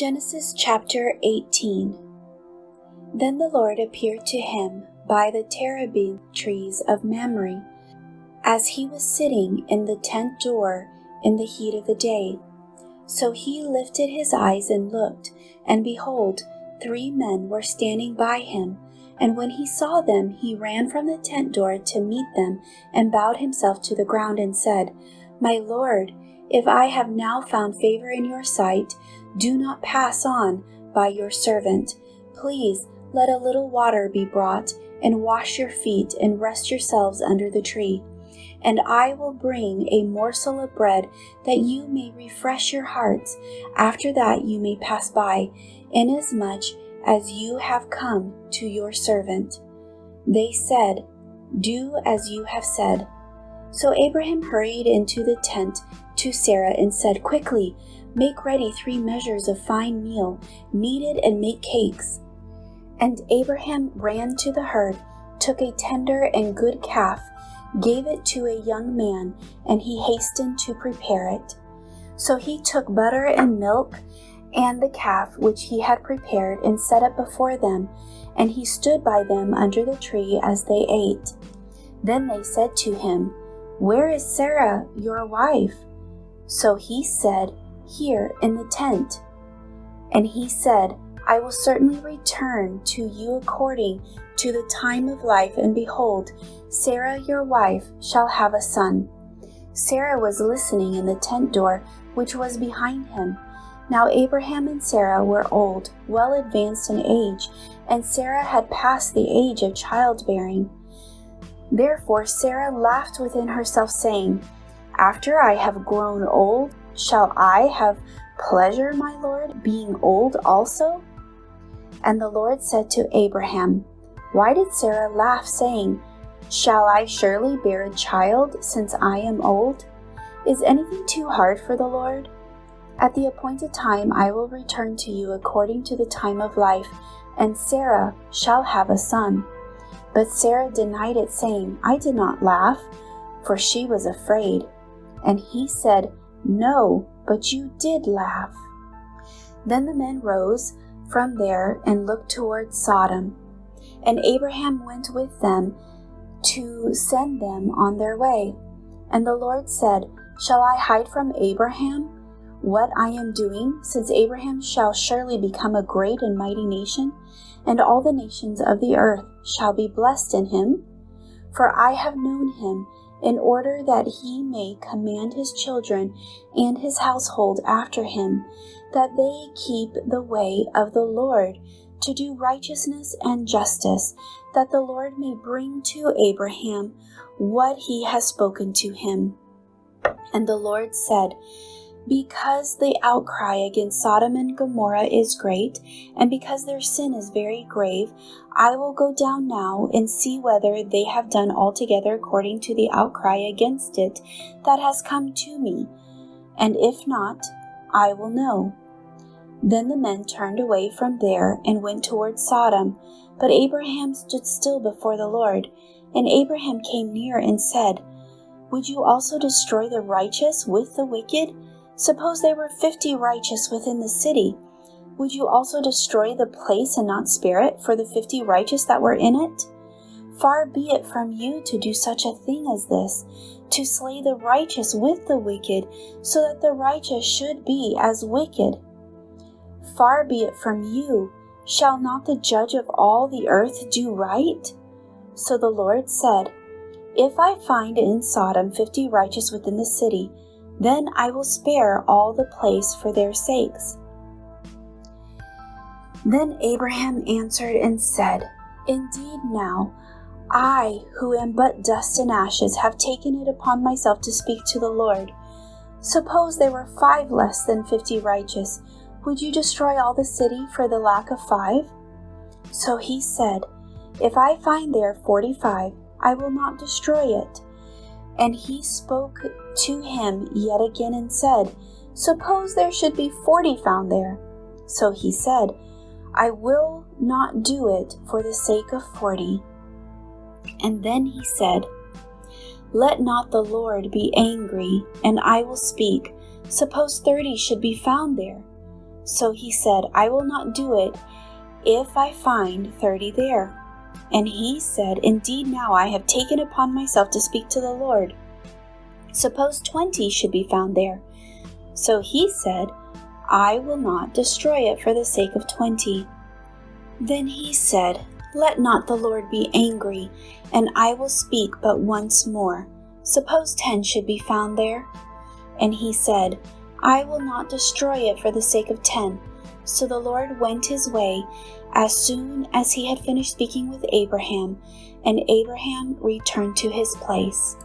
Genesis chapter 18. Then the Lord appeared to him by the terebinth trees of Mamre, as he was sitting in the tent door in the heat of the day. So he lifted his eyes and looked, and behold, 3 men were standing by him. And when he saw them, he ran from the tent door to meet them, and bowed himself to the ground and said, My Lord, if I have now found favor in your sight, do not pass on by your servant. Please let a little water be brought, and wash your feet, and rest yourselves under the tree. And I will bring a morsel of bread, that you may refresh your hearts. After that you may pass by, inasmuch as you have come to your servant. They said, Do as you have said. So Abraham hurried into the tent to Sarah and said, Quickly, make ready 3 measures of fine meal, knead it and make cakes. And Abraham ran to the herd, took a tender and good calf, gave it to a young man, and he hastened to prepare it. So he took butter and milk and the calf which he had prepared, and set it before them, and he stood by them under the tree as they ate. Then they said to him, Where is Sarah, your wife? So he said, Here in the tent. And he said, I will certainly return to you according to the time of life, and behold, Sarah your wife shall have a son. Sarah was listening in the tent door which was behind him. Now Abraham and Sarah were old, well advanced in age, and Sarah had passed the age of childbearing. Therefore Sarah laughed within herself, saying, After I have grown old, shall I have pleasure, my Lord, being old also? And the Lord said to Abraham, Why did Sarah laugh, saying, Shall I surely bear a child, since I am old? Is anything too hard for the Lord? At the appointed time I will return to you according to the time of life, and Sarah shall have a son. But Sarah denied it, saying, I did not laugh, for she was afraid. And he said, No, but you did laugh. Then the men rose from there and looked toward Sodom. And Abraham went with them to send them on their way. And the Lord said, Shall I hide from Abraham what I am doing, since Abraham shall surely become a great and mighty nation, and all the nations of the earth shall be blessed in him? For I have known him, in order that he may command his children and his household after him, that they keep the way of the Lord, to do righteousness and justice, that the Lord may bring to Abraham what he has spoken to him. And the Lord said, Because the outcry against Sodom and Gomorrah is great, and because their sin is very grave, I will go down now and see whether they have done altogether according to the outcry against it that has come to me, and if not, I will know. Then the men turned away from there and went toward Sodom, but Abraham stood still before the Lord. And Abraham came near and said, Would you also destroy the righteous with the wicked? Suppose there were 50 righteous within the city. Would you also destroy the place and not spare it for the 50 righteous that were in it? Far be it from you to do such a thing as this, to slay the righteous with the wicked, so that the righteous should be as wicked. Far be it from you. Shall not the judge of all the earth do right? So the Lord said, If I find in Sodom 50 righteous within the city, then I will spare all the place for their sakes. Then Abraham answered and said, Indeed now, I, who am but dust and ashes, have taken it upon myself to speak to the Lord. Suppose there were 5 less than 50 righteous, would you destroy all the city for the lack of 5? So he said, If I find there 45, I will not destroy it. And he spoke to him yet again and said, Suppose there should be 40 found there. So he said, I will not do it for the sake of 40. And then he said, Let not the Lord be angry, and I will speak. Suppose 30 should be found there. So he said, I will not do it if I find 30 there. And he said, Indeed, now I have taken upon myself to speak to the Lord. Suppose 20 should be found there. So he said, I will not destroy it for the sake of 20. Then he said, Let not the Lord be angry, and I will speak but once more. Suppose 10 should be found there. And he said, I will not destroy it for the sake of 10. So the Lord went his way as soon as he had finished speaking with Abraham, and Abraham returned to his place.